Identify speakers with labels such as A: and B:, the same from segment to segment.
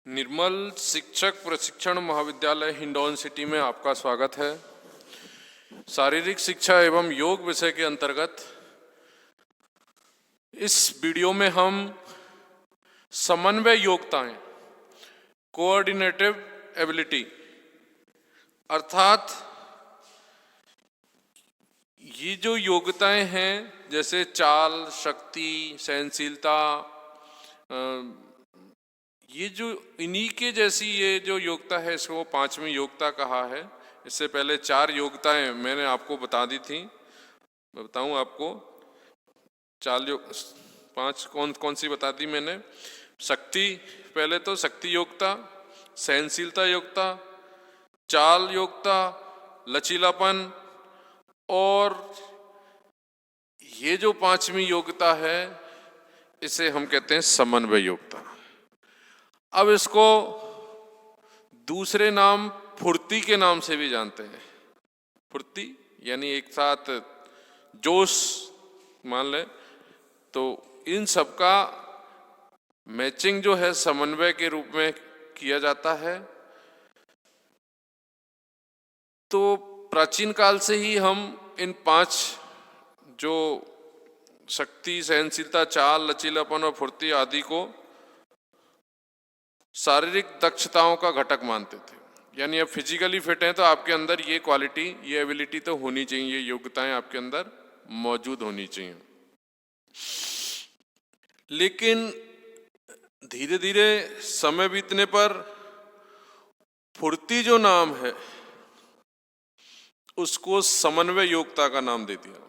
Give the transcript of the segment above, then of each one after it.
A: निर्मल शिक्षक प्रशिक्षण महाविद्यालय हिंडौन सिटी में आपका स्वागत है। शारीरिक शिक्षा एवं योग विषय के अंतर्गत इस वीडियो में हम समन्वय योग्यताएं, कोऑर्डिनेटिव एबिलिटी, अर्थात ये जो योग्यताएं हैं जैसे चाल, शक्ति, सहनशीलता, ये जो इन्हीं के जैसी ये जो योग्यता है इसको पांचवी योग्यता कहा है। इससे पहले चार योग्यताएं मैंने आपको बता दी थी। मैं बताऊं आपको पांच कौन कौन सी बता दी मैंने। शक्ति, पहले तो शक्ति योग्यता, सहनशीलता योग्यता, चाल योग्यता, लचीलापन, और ये जो पांचवी योग्यता है इसे हम कहते हैं समन्वय योग्यता। अब इसको दूसरे नाम फुर्ती के नाम से भी जानते हैं। फुर्ती यानी एक साथ जोश मान ले, तो इन सब का मैचिंग जो है समन्वय के रूप में किया जाता है। तो प्राचीन काल से ही हम इन पांच जो शक्ति, सहनशीलता, चाल, लचीलापन और फुर्ती आदि को शारीरिक दक्षताओं का घटक मानते थे। यानी अब फिजिकली फिट हैं तो आपके अंदर ये क्वालिटी, ये एबिलिटी तो होनी चाहिए, ये योग्यताएं आपके अंदर मौजूद होनी चाहिए। लेकिन धीरे धीरे समय बीतने पर फुर्ती जो नाम है उसको समन्वय योग्यता का नाम दे दिया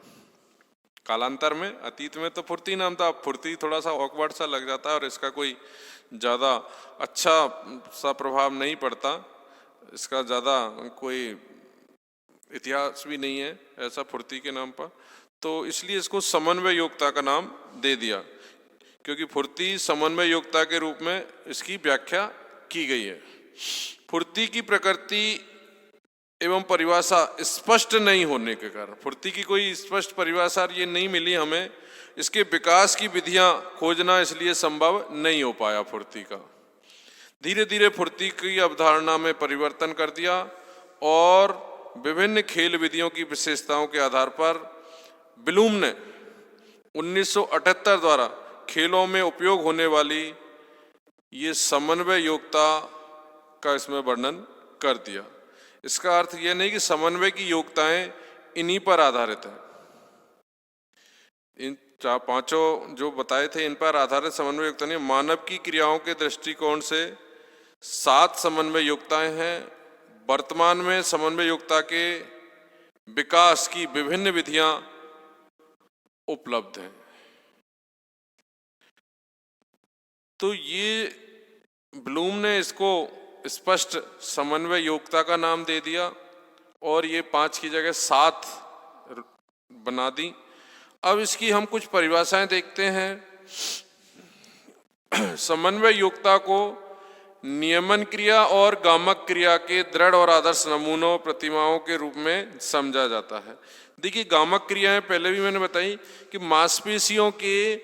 A: कालांतर में। अतीत में तो फुर्ती नाम था, अब फुर्ती थोड़ा सा ऑकवर्ड सा लग जाता है और इसका कोई ज़्यादा अच्छा सा प्रभाव नहीं पड़ता, इसका ज़्यादा कोई इतिहास भी नहीं है ऐसा फुर्ती के नाम पर। तो इसलिए इसको समन्वय योग्यता का नाम दे दिया, क्योंकि फुर्ती समन्वय योग्यता के रूप में इसकी व्याख्या की गई है। फुर्ती की प्रकृति एवं परिभाषा स्पष्ट नहीं होने के कारण, फुर्ती की कोई स्पष्ट परिभाषा ये नहीं मिली हमें, इसके विकास की विधियां खोजना इसलिए संभव नहीं हो पाया फुर्ती का। धीरे धीरे फुर्ती की अवधारणा में परिवर्तन कर दिया और विभिन्न खेल विधियों की विशेषताओं के आधार पर ब्लूम ने 1978 द्वारा खेलों में उपयोग होने वाली ये समन्वय योग्यता का इसमें वर्णन कर दिया। इसका अर्थ यह नहीं कि समन्वय की योग्यताएं इन्हीं पर आधारित है। इन पांचों जो बताए थे इन पर आधारित समन्वय योग्यता नहीं। मानव की क्रियाओं के दृष्टिकोण से 7 समन्वय योग्यताएं हैं। वर्तमान में समन्वय योग्यता के विकास की विभिन्न विधियां उपलब्ध हैं। तो ये ब्लूम ने इसको स्पष्ट समन्वय योग्यता का नाम दे दिया और ये 5 की जगह 7 बना दी। अब इसकी हम कुछ परिभाषाएं देखते हैं। समन्वय योग्यता को नियमन क्रिया और गामक क्रिया के दृढ़ और आदर्श नमूनों, प्रतिमाओं के रूप में समझा जाता है। देखिए, गामक क्रियाएं पहले भी मैंने बताई कि मांसपेशियों के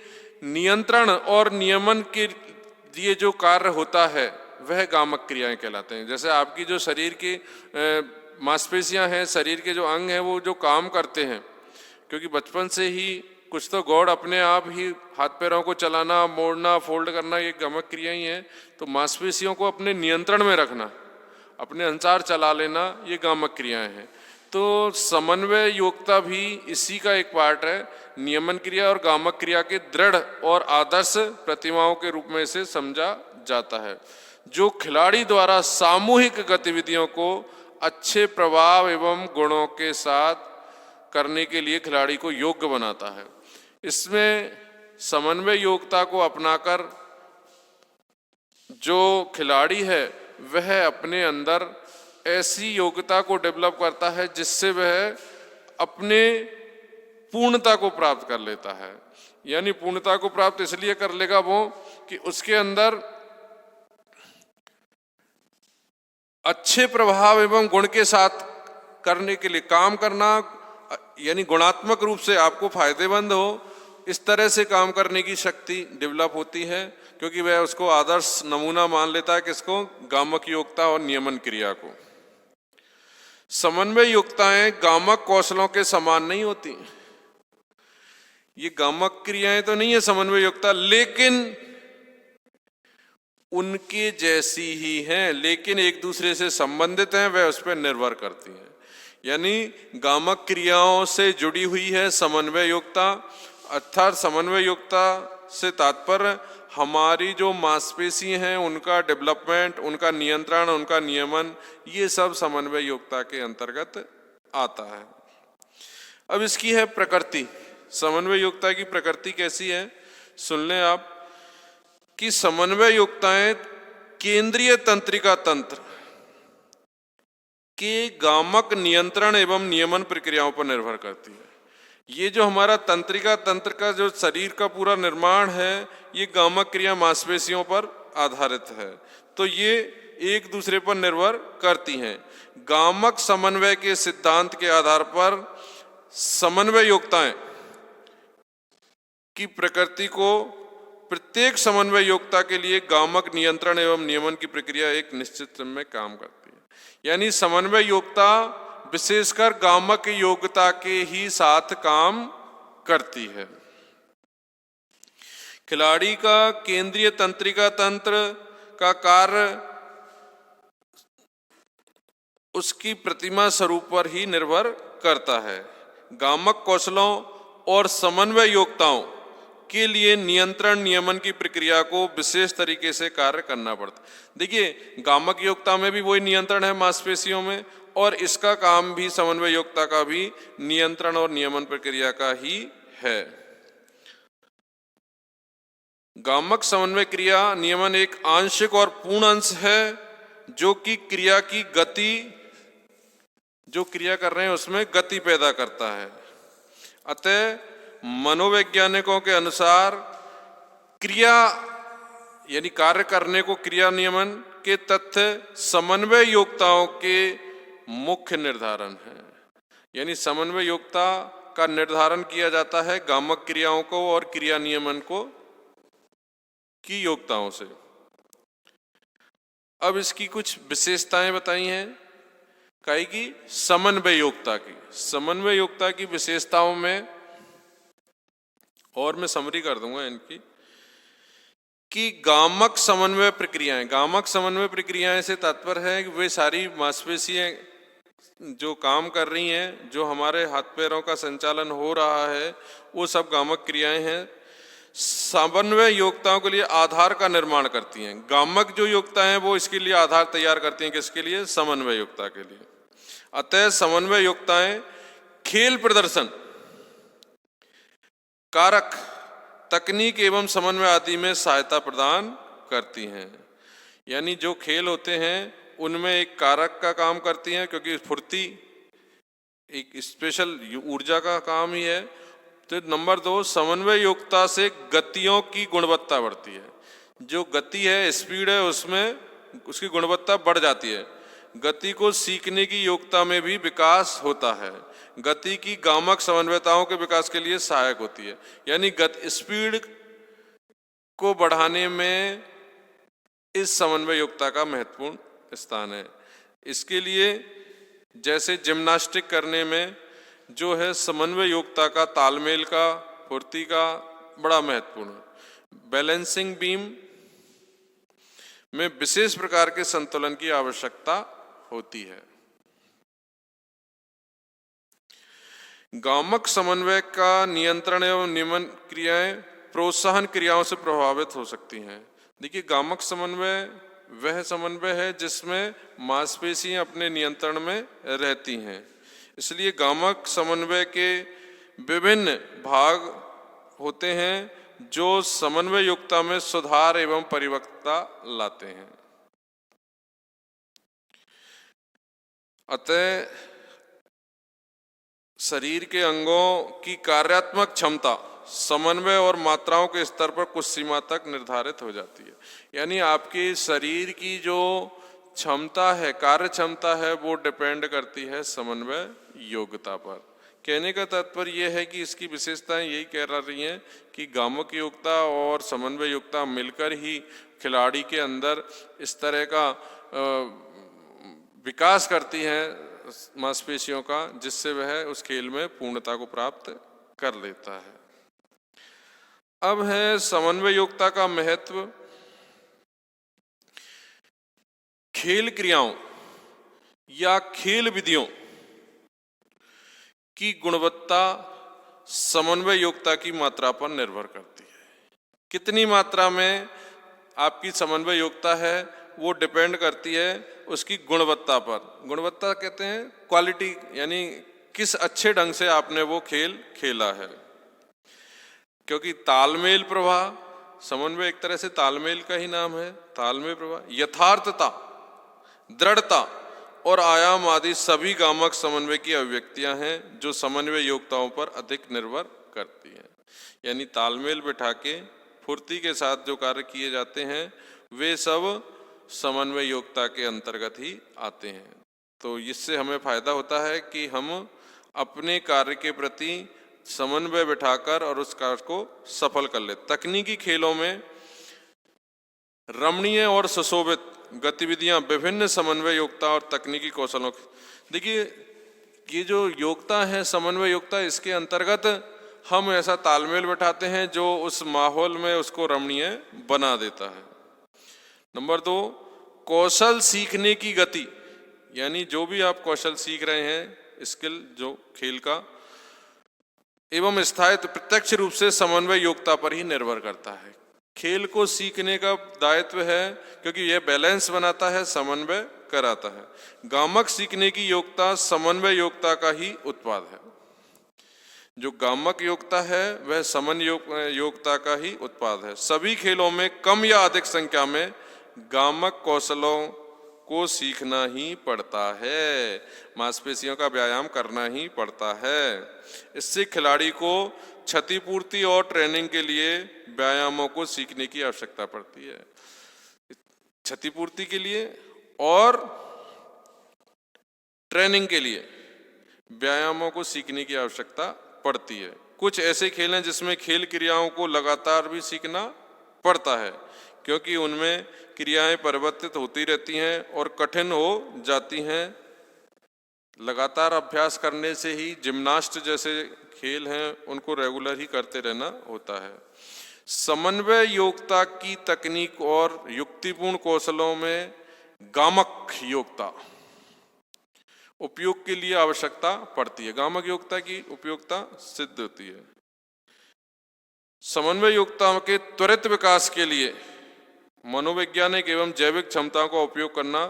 A: नियंत्रण और नियमन के लिए जो कार्य होता है वह गामक क्रियाएं कहलाते हैं। जैसे आपकी जो शरीर की मांसपेशियां हैं, शरीर के जो अंग हैं, वो जो काम करते हैं, क्योंकि बचपन से ही कुछ तो गौड़ अपने आप ही हाथ पैरों को चलाना, मोड़ना, फोल्ड करना, ये गामक क्रियाएं हैं। तो मांसपेशियों को अपने नियंत्रण में रखना, अपने अनुसार चला लेना, ये गामक क्रियाएं हैं। तो समन्वय योग्यता भी इसी का एक पार्ट है। नियमन क्रिया और गामक क्रिया के दृढ़ और आदर्श प्रतिमाओं के रूप में इसे समझा जाता है, जो खिलाड़ी द्वारा सामूहिक गतिविधियों को अच्छे प्रभाव एवं गुणों के साथ करने के लिए खिलाड़ी को योग्य बनाता है। इसमें समन्वय योग्यता को अपनाकर जो खिलाड़ी है वह अपने अंदर ऐसी योग्यता को डेवलप करता है जिससे वह अपने पूर्णता को प्राप्त कर लेता है। यानी पूर्णता को प्राप्त इसलिए कर लेगा वो कि उसके अंदर अच्छे प्रभाव एवं गुण के साथ करने के लिए काम करना, यानी गुणात्मक रूप से आपको फायदेमंद हो, इस तरह से काम करने की शक्ति डेवलप होती है। क्योंकि वह उसको आदर्श नमूना मान लेता है, किसको? गामक योग्यता और नियमन क्रिया को। समन्वय योग्यताएं गामक कौशलों के समान नहीं होती। ये गामक क्रियाएं तो नहीं है समन्वय योग्यता, लेकिन उनके जैसी ही हैं, लेकिन एक दूसरे से संबंधित हैं, वह उस पर निर्भर करती हैं। यानी गामक क्रियाओं से जुड़ी हुई है समन्वय योग्यता, अर्थात समन्वय योग्यता से तात्पर्य हमारी जो मांसपेशी हैं उनका डेवलपमेंट, उनका नियंत्रण, उनका नियमन, ये सब समन्वय योग्यता के अंतर्गत आता है। अब इसकी है प्रकृति। समन्वय योग्यता की प्रकृति कैसी है सुन लें आप, कि समन्वय योग्यताएं केंद्रीय तंत्रिका तंत्र के गामक नियंत्रण एवं नियमन प्रक्रियाओं पर निर्भर करती है। ये जो हमारा तंत्रिका तंत्र का जो शरीर का पूरा निर्माण है, ये गामक क्रिया मांसपेशियों पर आधारित है, तो ये एक दूसरे पर निर्भर करती हैं। गामक समन्वय के सिद्धांत के आधार पर समन्वय योग्यताएं की प्रकृति को प्रत्येक समन्वय योग्यता के लिए गामक नियंत्रण एवं नियमन की प्रक्रिया एक निश्चित क्रम में काम करती है। यानी समन्वय योग्यता विशेषकर गामक योग्यता के ही साथ काम करती है। खिलाड़ी का केंद्रीय तंत्रिका तंत्र का कार्य उसकी प्रतिमा स्वरूप पर ही निर्भर करता है। गामक कौशलों और समन्वय योग्यताओं के लिए नियंत्रण नियमन की प्रक्रिया को विशेष तरीके से कार्य करना पड़ता है। देखिए, गामक योग्यता में भी वही नियंत्रण है मांसपेशियों में, और इसका काम भी समन्वय योग्यता का भी नियंत्रण और नियमन प्रक्रिया का ही है। गामक समन्वय क्रिया नियमन एक आंशिक और पूर्ण अंश है जो कि क्रिया की गति, जो क्रिया कर रहे हैं उसमें गति पैदा करता है। अतः मनोवैज्ञानिकों के अनुसार क्रिया यानी कार्य करने को क्रिया नियमन के तथ्य समन्वय योग्यताओं के मुख्य निर्धारण है। यानी समन्वय योग्यता का निर्धारण किया जाता है गामक क्रियाओं को और क्रिया नियमन को की योग्यताओं से। अब इसकी कुछ विशेषताएं बताई हैं कई की समन्वय योग्यता की। समन्वय योग्यता की विशेषताओं में, और मैं समरी कर दूंगा इनकी, कि गामक समन्वय प्रक्रियाएं, गामक समन्वय प्रक्रियाएं से तात्पर्य है कि वे सारी मांसपेशियां जो काम कर रही हैं, जो हमारे हाथ पैरों का संचालन हो रहा है, वो सब गामक क्रियाएं हैं। समन्वय योग्यताओं के लिए आधार का निर्माण करती हैं। गामक जो योग्यता है वो इसके लिए आधार तैयार करती हैं, किसके लिए? समन्वय योग्यता के लिए। अतः समन्वय योग्यताएं खेल प्रदर्शन, कारक, तकनीक एवं समन्वय आदि में सहायता प्रदान करती हैं। यानी जो खेल होते हैं उनमें एक कारक का काम करती हैं, क्योंकि फुर्ती एक स्पेशल ऊर्जा का काम ही है। तो नंबर 2, समन्वय योग्यता से गतियों की गुणवत्ता बढ़ती है। जो गति है, स्पीड है, उसमें उसकी गुणवत्ता बढ़ जाती है। गति को सीखने की योग्यता में भी विकास होता है। गति की गामक समन्वयताओं के विकास के लिए सहायक होती है। यानी स्पीड को बढ़ाने में इस समन्वय योग्यता का महत्वपूर्ण स्थान है। इसके लिए जैसे जिम्नास्टिक करने में जो है समन्वय योग्यता का, तालमेल का, फुर्ती का बड़ा महत्वपूर्ण है। बैलेंसिंग बीम में विशेष प्रकार के संतुलन की आवश्यकता होती है। गामक समन्वय का नियंत्रण एवं नियमन क्रियाएं प्रोत्साहन क्रियाओं से प्रभावित हो सकती हैं। देखिए, गामक समन्वय वह समन्वय है जिसमें मांसपेशियां अपने नियंत्रण में रहती हैं। इसलिए गामक समन्वय के विभिन्न भाग होते हैं जो समन्वय योग्यता में सुधार एवं परिपक्वता लाते हैं। अतः शरीर के अंगों की कार्यात्मक क्षमता समन्वय और मात्राओं के स्तर पर कुछ सीमा तक निर्धारित हो जाती है। यानी आपके शरीर की जो क्षमता है, कार्य क्षमता है, वो डिपेंड करती है समन्वय योग्यता पर कहने का तात्पर्य यह है कि इसकी विशेषताएं यही कह रही हैं कि गामक योग्यता और समन्वय योग्यता मिलकर ही खिलाड़ी के अंदर इस तरह का विकास करती हैं मांसपेशियों का, जिससे वह उस खेल में पूर्णता को प्राप्त कर लेता है। अब है समन्वय योग्यता का महत्व। खेल क्रियाओं या खेल विधियों की गुणवत्ता समन्वय योग्यता की मात्रा पर निर्भर करती है। कितनी मात्रा में आपकी समन्वय योग्यता है वो डिपेंड करती है उसकी गुणवत्ता पर। गुणवत्ता कहते हैं क्वालिटी, यानी किस अच्छे ढंग से आपने वो खेल खेला है। क्योंकि तालमेल प्रवाह, समन्वय एक तरह से तालमेल का ही नाम है। तालमेल प्रवाह, यथार्थता, दृढ़ता और आयाम आदि सभी गामक समन्वय की अभिव्यक्तियां हैं जो समन्वय योग्यताओं पर अधिक निर्भर करती हैं। यानी तालमेल बिठा के फुर्ती के साथ जो कार्य किए जाते हैं वे सब समन्वय योग्यता के अंतर्गत ही आते हैं। तो इससे हमें फायदा होता है कि हम अपने कार्य के प्रति समन्वय बिठाकर और उस कार्य को सफल कर ले। तकनीकी खेलों में रमणीय और सुशोभित गतिविधियां विभिन्न समन्वय योग्यता और तकनीकी कौशलों। देखिए, ये जो योग्यता है समन्वय योग्यता, इसके अंतर्गत हम ऐसा तालमेल बैठाते हैं जो उस माहौल में उसको रमणीय बना देता है। नंबर 2, कौशल सीखने की गति, यानी जो भी आप कौशल सीख रहे हैं, स्किल जो खेल का, एवं स्थायित्व प्रत्यक्ष रूप से समन्वय योग्यता पर ही निर्भर करता है। खेल को सीखने का दायित्व है क्योंकि यह बैलेंस बनाता है, समन्वय कराता है। गामक सीखने की योग्यता समन्वय योग्यता का ही उत्पाद है। जो गामक योग्यता है वह समन्वय योग्यता का ही उत्पाद है। सभी खेलों में कम या अधिक संख्या में गामक कौशलों को सीखना ही पड़ता है, मांसपेशियों का व्यायाम करना ही पड़ता है। इससे खिलाड़ी को क्षतिपूर्ति और ट्रेनिंग के लिए व्यायामों को सीखने की आवश्यकता पड़ती है। क्षतिपूर्ति के लिए और ट्रेनिंग के लिए व्यायामों को सीखने की आवश्यकता पड़ती है। कुछ ऐसे खेल हैं जिसमें खेल क्रियाओं को लगातार भी सीखना पड़ता है क्योंकि उनमें क्रियाएं परिवर्तित होती रहती हैं और कठिन हो जाती हैं। लगातार अभ्यास करने से ही जिम्नास्ट जैसे खेल हैं उनको रेगुलर ही करते रहना होता है। समन्वय योग्यता की तकनीक और युक्तिपूर्ण कौशलों में गामक योग्यता उपयोग के लिए आवश्यकता पड़ती है। गामक योग्यता की उपयोगिता सिद्ध होती है। समन्वय योग्यता के त्वरित विकास के लिए मनोवैज्ञानिक एवं जैविक क्षमताओं का उपयोग करना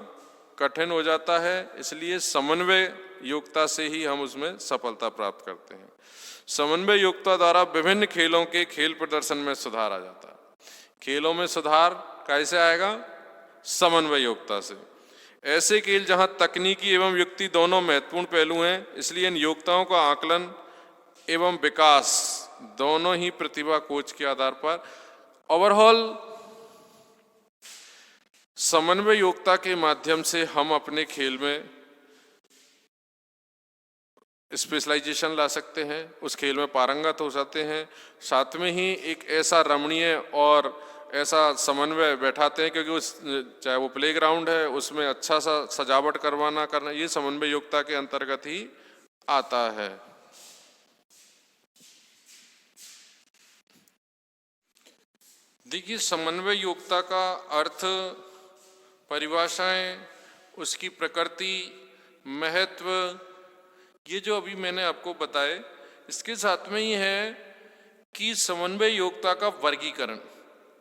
A: कठिन हो जाता है, इसलिए समन्वय योग्यता से ही हम उसमें सफलता प्राप्त करते हैं। समन्वय योग्यता द्वारा विभिन्न खेलों के खेल प्रदर्शन में सुधार आ जाता है। खेलों में सुधार कैसे आएगा? समन्वय योग्यता से। ऐसे खेल जहां तकनीकी एवं युक्ति दोनों महत्वपूर्ण पहलू हैं, इसलिए इन योग्यताओं का आकलन एवं विकास दोनों ही प्रतिभा कोच के आधार पर ओवरऑल समन्वय योग्यता के माध्यम से हम अपने खेल में स्पेशलाइजेशन ला सकते हैं, उस खेल में पारंगत हो जाते हैं। साथ में ही एक ऐसा रमणीय और ऐसा समन्वय बैठाते हैं क्योंकि उस चाहे वो प्लेग्राउंड है उसमें अच्छा सा सजावट करना ये समन्वय योग्यता के अंतर्गत ही आता है। देखिए, समन्वय योग्यता का अर्थ, परिभाषाएं, उसकी प्रकृति, महत्व, ये जो अभी मैंने आपको बताए, इसके साथ में ही है कि समन्वय योग्यता का वर्गीकरण,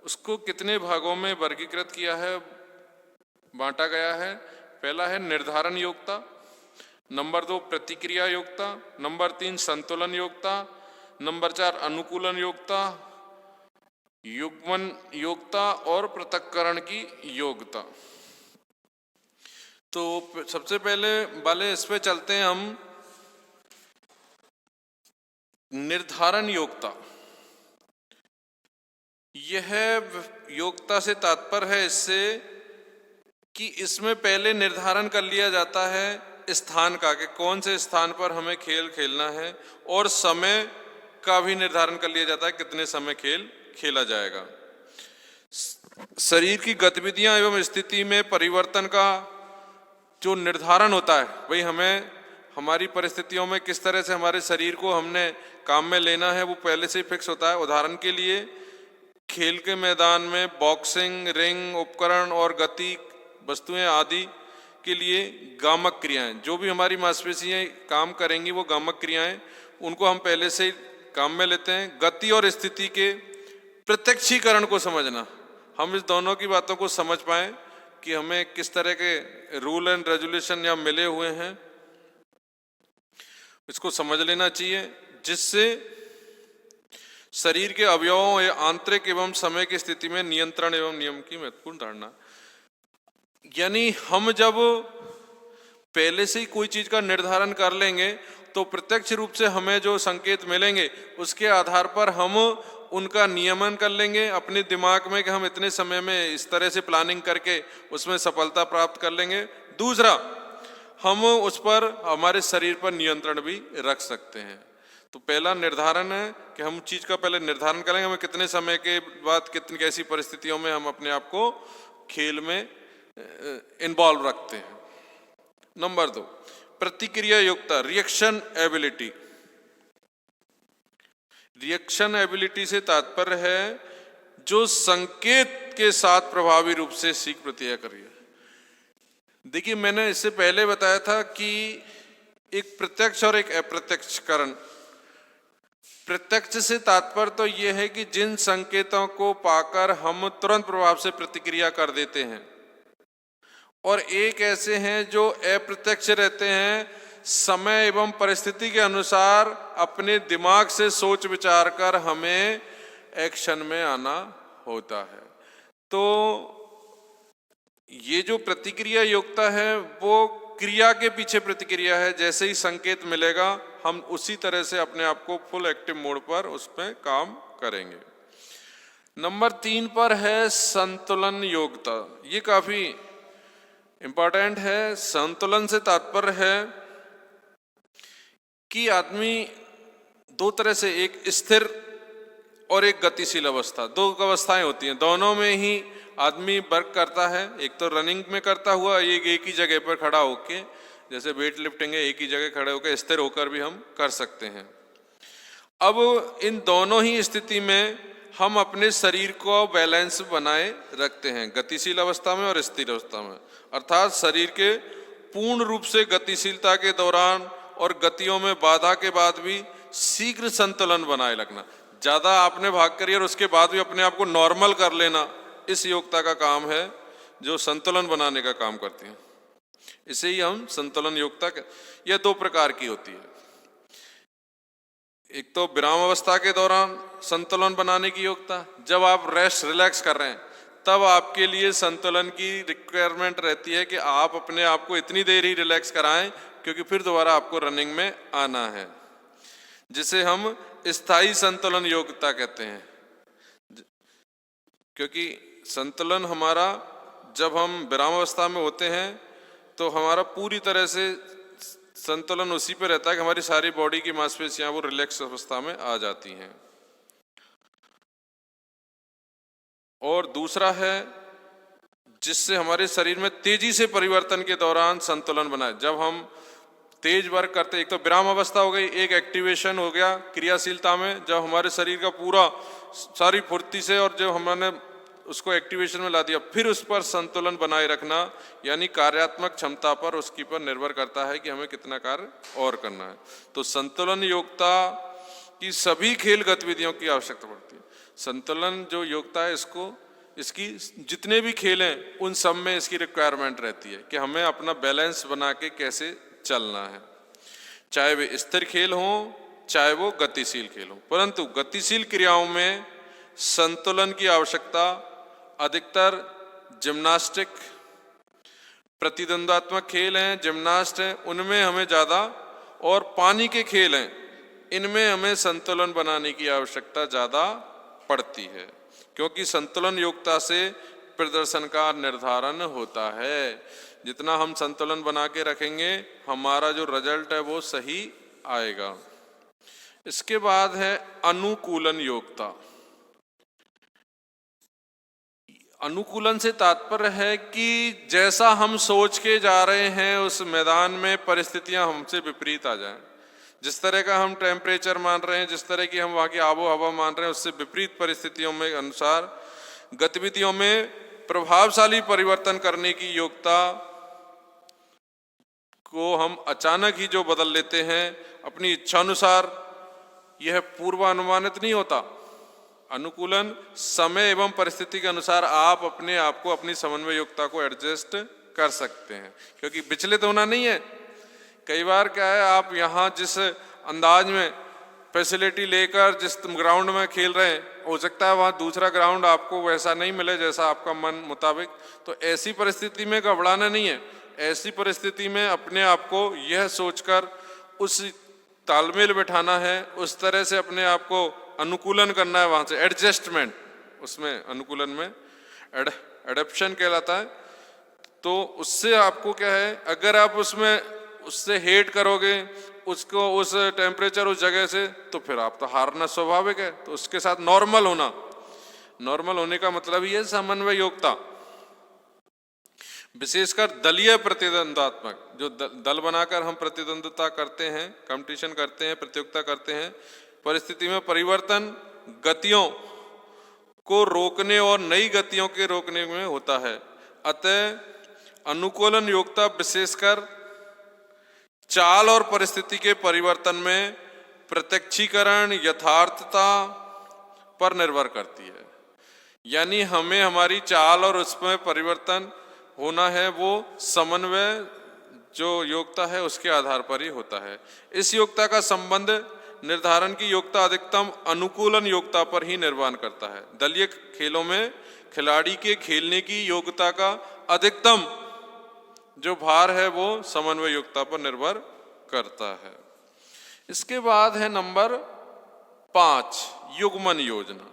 A: उसको कितने भागों में वर्गीकृत किया है, बांटा गया है। पहला है निर्धारण योग्यता, नंबर 2 प्रतिक्रिया योग्यता, नंबर 3 संतुलन योग्यता, नंबर 4 अनुकूलन योग्यता, युग्मन योग्यता और पृथक्करण की योग्यता। तो सबसे पहले वाले इस पे चलते हैं हम। निर्धारण योग्यता, यह योग्यता से तात्पर्य है इससे कि इसमें पहले निर्धारण कर लिया जाता है स्थान का, कि कौन से स्थान पर हमें खेल खेलना है, और समय का भी निर्धारण कर लिया जाता है कितने समय खेल खेला जाएगा। शरीर की गतिविधियां एवं स्थिति में परिवर्तन का जो निर्धारण होता है, वही हमें हमारी परिस्थितियों में किस तरह से हमारे शरीर को हमने काम में लेना है, वो पहले से ही फिक्स होता है। उदाहरण के लिए खेल के मैदान में बॉक्सिंग, रिंग, उपकरण और गति वस्तुएं आदि के लिए गामक क्रियाएं, जो भी हमारी मांसपेशियां काम करेंगी वो गामक क्रियाएं, उनको हम पहले से ही काम में लेते हैं। गति और स्थिति के प्रत्यक्षीकरण को समझना, हम इस दोनों की बातों को समझ पाएं कि हमें किस तरह के रूल एंड रेजुलेशन यहाँ मिले हुए हैं, इसको समझ लेना चाहिए, जिससे शरीर के अवयवों या आंतरिक एवं समय की स्थिति में नियंत्रण एवं नियम की महत्वपूर्ण धारणा। यानी हम जब पहले से ही कोई चीज का निर्धारण कर लेंगे तो प्रत्यक्ष रूप से हमें जो संकेत मिलेंगे उसके आधार पर हम उनका नियमन कर लेंगे अपने दिमाग में कि हम इतने समय में इस तरह से प्लानिंग करके उसमें सफलता प्राप्त कर लेंगे। दूसरा, हम उस पर हमारे शरीर पर नियंत्रण भी रख सकते हैं। तो पहला निर्धारण है कि हम चीज का पहले निर्धारण करेंगे हमें कितने समय के बाद कितनी कैसी परिस्थितियों में हम अपने आप को खेल में इन्वॉल्व रखते हैं। नंबर 2, प्रतिक्रिया योग्यता, रिएक्शन एबिलिटी। रिएक्शन एबिलिटी से तात्पर्य है जो संकेत के साथ प्रभावी रूप से सीख प्रतिक्रिया करिए। देखिए, मैंने इससे पहले बताया था कि एक प्रत्यक्ष और एक अप्रत्यक्षकरण। प्रत्यक्ष से तात्पर्य तो यह है कि जिन संकेतों को पाकर हम तुरंत प्रभाव से प्रतिक्रिया कर देते हैं, और एक ऐसे हैं जो अप्रत्यक्ष रहते हैं, समय एवं परिस्थिति के अनुसार अपने दिमाग से सोच विचार कर हमें एक्शन में आना होता है। तो ये जो प्रतिक्रिया योग्यता है वो क्रिया के पीछे प्रतिक्रिया है। जैसे ही संकेत मिलेगा हम उसी तरह से अपने आप को फुल एक्टिव मोड पर उस पर काम करेंगे। नंबर 3 पर है संतुलन योग्यता। ये काफी इंपॉर्टेंट है। संतुलन से तात्पर्य है कि आदमी दो तरह से, एक स्थिर और एक गतिशील अवस्था, दो अवस्थाएं होती हैं, दोनों में ही आदमी वर्क करता है। एक तो रनिंग में करता हुआ, एक ही जगह पर खड़ा होके, जैसे वेट लिफ्टिंग है, एक ही जगह खड़े होकर स्थिर होकर भी हम कर सकते हैं। अब इन दोनों ही स्थिति में हम अपने शरीर को बैलेंस बनाए रखते हैं, गतिशील अवस्था में और स्थिर अवस्था में। अर्थात शरीर के पूर्ण रूप से गतिशीलता के दौरान और गतियों में बाधा के बाद भी शीघ्र संतुलन बनाए रखना। ज्यादा आपने भाग करी और उसके बाद भी अपने आप को नॉर्मल कर लेना, इस योग्यता का काम है जो संतुलन बनाने का काम करती है। इसे ही हम संतुलन योग्यता, यह 2 प्रकार की होती है। एक तो विराम अवस्था के दौरान संतुलन बनाने की योग्यता, जब आप रेस्ट रिलैक्स कर रहे हैं तब आपके लिए संतुलन की रिक्वायरमेंट रहती है कि आप अपने आप को इतनी देर ही रिलैक्स कराएं, क्योंकि फिर दोबारा आपको रनिंग में आना है, जिसे हम स्थायी संतुलन योग्यता कहते हैं। क्योंकि संतुलन हमारा, जब हम विराम अवस्था में होते हैं तो हमारा पूरी तरह से संतुलन उसी पे रहता है कि हमारी सारी बॉडी की मांसपेशियां वो रिलैक्स अवस्था में आ जाती हैं। और दूसरा है जिससे हमारे शरीर में तेजी से परिवर्तन के दौरान संतुलन बनाए। जब हम तेज वर्क करते, एक तो विराम अवस्था हो गई, एक एक्टिवेशन हो गया क्रियाशीलता में, जब हमारे शरीर का पूरा सारी फुर्ती से और जब हमने उसको एक्टिवेशन में ला दिया, फिर उस पर संतुलन बनाए रखना, यानी कार्यात्मक क्षमता पर उसकी पर निर्भर करता है कि हमें कितना कार्य और करना है। तो संतुलन योग्यता की सभी खेल गतिविधियों की आवश्यकता पड़ती है। संतुलन जो योग्यता है, इसकी जितने भी खेल हैं उन सब में इसकी रिक्वायरमेंट रहती है कि हमें अपना बैलेंस बना के कैसे चलना है, चाहे वे स्थिर खेल हों चाहे वो गतिशील खेल हों। परंतु गतिशील क्रियाओं में संतुलन की आवश्यकता अधिकतर जिम्नास्टिक, प्रतिद्वंद्वात्मक खेल हैं, जिम्नास्ट हैं, उनमें हमें ज्यादा, और पानी के खेल हैं, इनमें हमें संतुलन बनाने की आवश्यकता ज्यादा पड़ती है। क्योंकि संतुलन योग्यता से प्रदर्शन का निर्धारण होता है। जितना हम संतुलन बना के रखेंगे हमारा जो रिजल्ट है वो सही आएगा। इसके बाद है अनुकूलन योग्यता। अनुकूलन से तात्पर्य है कि जैसा हम सोच के जा रहे हैं उस मैदान में परिस्थितियां हमसे विपरीत आ जाएं। जिस तरह का हम टेम्परेचर मान रहे हैं, जिस तरह की हम वहाँ की आबो हवा मान रहे हैं, उससे विपरीत परिस्थितियों में अनुसार गतिविधियों में प्रभावशाली परिवर्तन करने की योग्यता को हम अचानक ही जो बदल लेते हैं अपनी इच्छानुसार, यह पूर्वानुमानित नहीं होता। अनुकूलन समय एवं परिस्थिति के अनुसार आप अपने आप को, अपनी समन्वय योग्यता को एडजस्ट कर सकते हैं, क्योंकि विचलित होना नहीं है। कई बार क्या है, आप यहाँ जिस अंदाज में फैसिलिटी लेकर जिस ग्राउंड में खेल रहे हैं, हो सकता है वहाँ दूसरा ग्राउंड आपको वैसा नहीं मिले जैसा आपका मन मुताबिक। तो ऐसी परिस्थिति में घबराना नहीं है। ऐसी परिस्थिति में अपने आप को यह सोचकर उस तालमेल बिठाना है, उस तरह से अपने आप को अनुकूलन करना है, वहाँ से एडजस्टमेंट, उसमें अनुकूलन में एडप्शन कहलाता है। तो उससे आपको क्या है, अगर आप उसमें उससे हेट करोगे उसको, उस टेम्परेचर, उस जगह से, तो फिर आप तो हारना स्वाभाविक है। तो उसके साथ नॉर्मल होना, नॉर्मल होने का मतलब ये समन्वय योग्यता। विशेषकर दलीय प्रतिद्वंदात्मक, जो दल बनाकर हम प्रतिद्वंदता करते हैं, कंपटीशन करते हैं, प्रतियोगिता करते हैं, परिस्थिति में परिवर्तन गतियों को रोकने और नई गतियों के रोकने में होता है। अतः अनुकूलन योग्यता विशेषकर चाल और परिस्थिति के परिवर्तन में प्रत्यक्षीकरण यथार्थता पर निर्भर करती है। यानी हमें हमारी चाल और उसमें परिवर्तन होना है, वो समन्वय जो योग्यता है उसके आधार पर ही होता है। इस योग्यता का संबंध निर्धारण की योग्यता अधिकतम अनुकूलन योग्यता पर ही निर्भर करता है। दलीय खेलों में खिलाड़ी के खेलने की योग्यता का अधिकतम जो भार है वो समन्वय योग्यता पर निर्भर करता है। इसके बाद है नंबर 5, युग्मन योजना।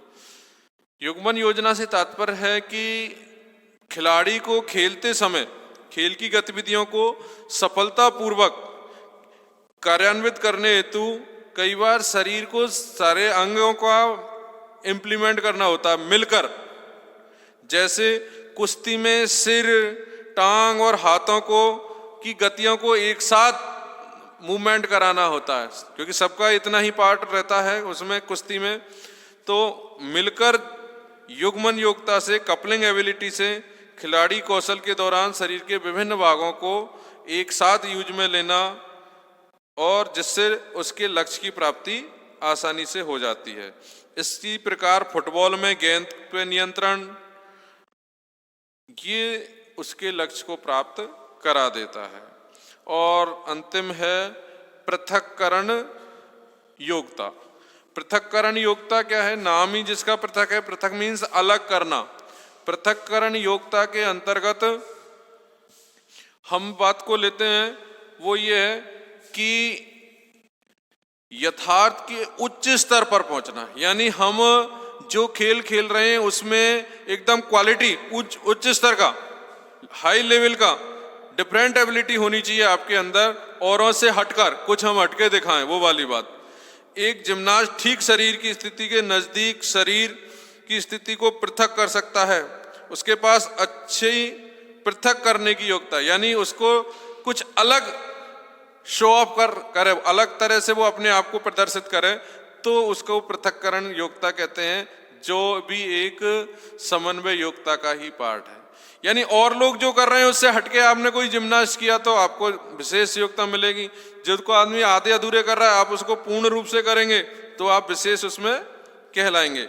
A: युग्मन योजना से तात्पर्य है कि खिलाड़ी को खेलते समय खेल की गतिविधियों को सफलतापूर्वक कार्यान्वित करने हेतु कई बार शरीर को सारे अंगों का इम्प्लीमेंट करना होता है मिलकर। जैसे कुश्ती में सिर, टांग और हाथों को की गतियों को एक साथ मूवमेंट कराना होता है, क्योंकि सबका इतना ही पार्ट रहता है उसमें कुश्ती में। तो मिलकर युग्मन योग्यता से, कपलिंग एबिलिटी से खिलाड़ी कौशल के दौरान शरीर के विभिन्न भागों को एक साथ यूज में लेना, और जिससे उसके लक्ष्य की प्राप्ति आसानी से हो जाती है। इसी प्रकार फुटबॉल में गेंद पे नियंत्रण, ये उसके लक्ष्य को प्राप्त करा देता है। और अंतिम है पृथक्करण योग्यता। पृथक्करण योग्यता क्या है? नाम ही जिसका पृथक है। पृथक मीन्स अलग करना। पृथक्करण योग्यता के अंतर्गत हम बात को लेते हैं वो ये है कि यथार्थ के उच्च स्तर पर पहुंचना। यानी हम जो खेल खेल रहे हैं उसमें एकदम क्वालिटी, उच्च स्तर का, हाई लेवल का डिफरेंट एबिलिटी होनी चाहिए आपके अंदर, औरों से हटकर कुछ हम हटके दिखाएं, वो वाली बात। एक जिम्नास्ट ठीक शरीर की स्थिति के नजदीक शरीर की स्थिति को पृथक कर सकता है। उसके पास अच्छी पृथक करने की योग्यता, यानी उसको कुछ अलग शो ऑफ करे, अलग तरह से वो अपने आप को प्रदर्शित करे, तो उसको पृथक्करण योग्यता कहते हैं, जो भी एक समन्वय योग्यता का ही पार्ट है। यानी और लोग जो कर रहे हैं उससे हटके आपने कोई जिम्नास्ट किया तो आपको विशेष योग्यता मिलेगी। जिसको आदमी आधे अधूरे कर रहा है आप उसको पूर्ण रूप से करेंगे तो आप विशेष उसमें कहलाएंगे।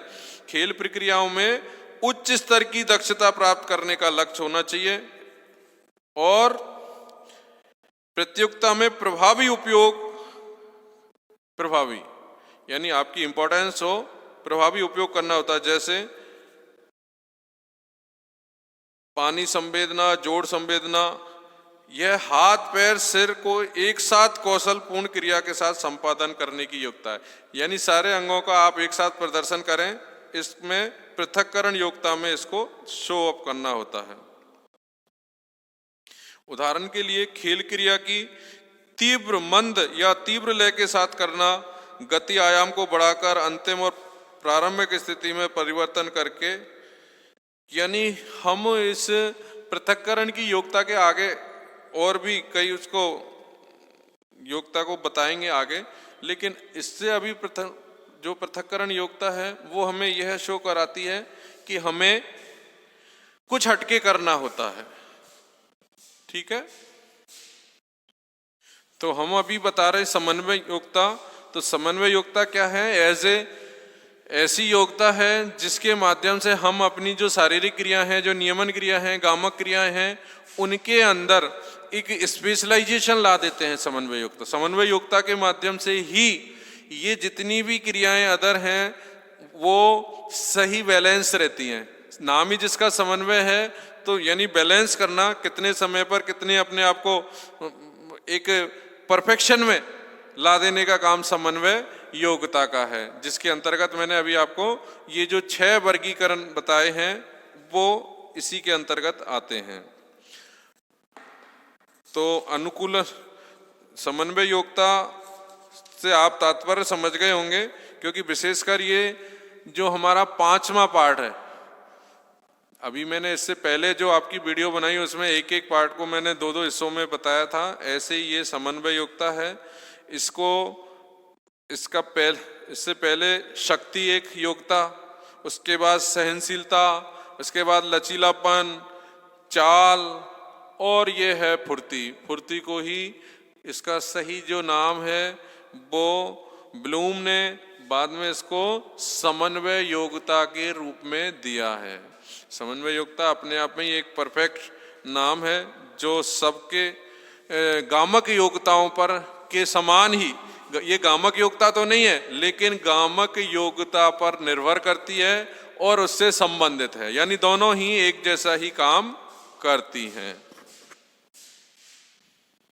A: खेल प्रक्रियाओं में उच्च स्तर की दक्षता प्राप्त करने का लक्ष्य होना चाहिए, और प्रतियोगिता में प्रभावी उपयोग, प्रभावी यानी आपकी इंपॉर्टेंस हो, प्रभावी उपयोग करना होता है। जैसे पानी संवेदना, जोड़ संवेदना, यह हाथ पैर सिर को एक साथ कौशल पूर्ण क्रिया के साथ संपादन करने की योग्यता है। यानी सारे अंगों का आप एक साथ प्रदर्शन करें इसमें पृथक्करण योग्यता में इसको शो अप करना होता है। उदाहरण के लिए खेल क्रिया की तीव्र मंद या तीव्र लय के साथ करना, गति आयाम को बढ़ाकर अंतिम और प्रारंभिक स्थिति में परिवर्तन करके, यानी हम इस पृथक्करण की योग्यता के आगे और भी कई उसको योग्यता को बताएंगे आगे, लेकिन इससे अभी जो पृथक्करण योग्यता है वो हमें यह शो कराती है कि हमें कुछ हटके करना होता है। ठीक है, तो हम अभी बता रहे समन्वय योग्यता। तो समन्वय योग्यता क्या है? ऐसी योग्यता है जिसके माध्यम से हम अपनी जो शारीरिक क्रिया है, जो नियमन क्रिया है, गामक क्रियाएं हैं, उनके अंदर एक स्पेशलाइजेशन ला देते हैं। समन्वय योग्यता, समन्वय योग्यता के माध्यम से ही ये जितनी भी क्रियाएं अदर हैं वो सही बैलेंस रहती हैं। नाम ही जिसका समन्वय है, तो यानी बैलेंस करना, कितने समय पर कितने अपने आप को एक परफेक्शन में ला देने का काम समन्वय योग्यता का है, जिसके अंतर्गत मैंने अभी आपको ये जो 6 वर्गीकरण बताए हैं वो इसी के अंतर्गत आते हैं। तो अनुकूल समन्वय योग्यता से आप तात्पर्य समझ गए होंगे, क्योंकि विशेषकर ये जो हमारा 5वां पार्ट है, अभी मैंने इससे पहले जो आपकी वीडियो बनाई उसमें एक एक पार्ट को मैंने 2-2 हिस्सों में बताया था, ऐसे ही ये समन्वय योग्यता है। इससे पहले शक्ति एक योग्यता, उसके बाद सहनशीलता, उसके बाद लचीलापन, चाल, और ये है फुर्ती। फुर्ती को ही इसका सही जो नाम है वो ब्लूम ने बाद में इसको समन्वय योग्यता के रूप में दिया है। समन्वय योग्यता अपने आप में एक परफेक्ट नाम है जो सबके गामक योग्यताओं पर के समान ही, ये गामक योग्यता तो नहीं है लेकिन गामक योग्यता पर निर्भर करती है और उससे संबंधित है, यानी दोनों ही एक जैसा ही काम करती हैं।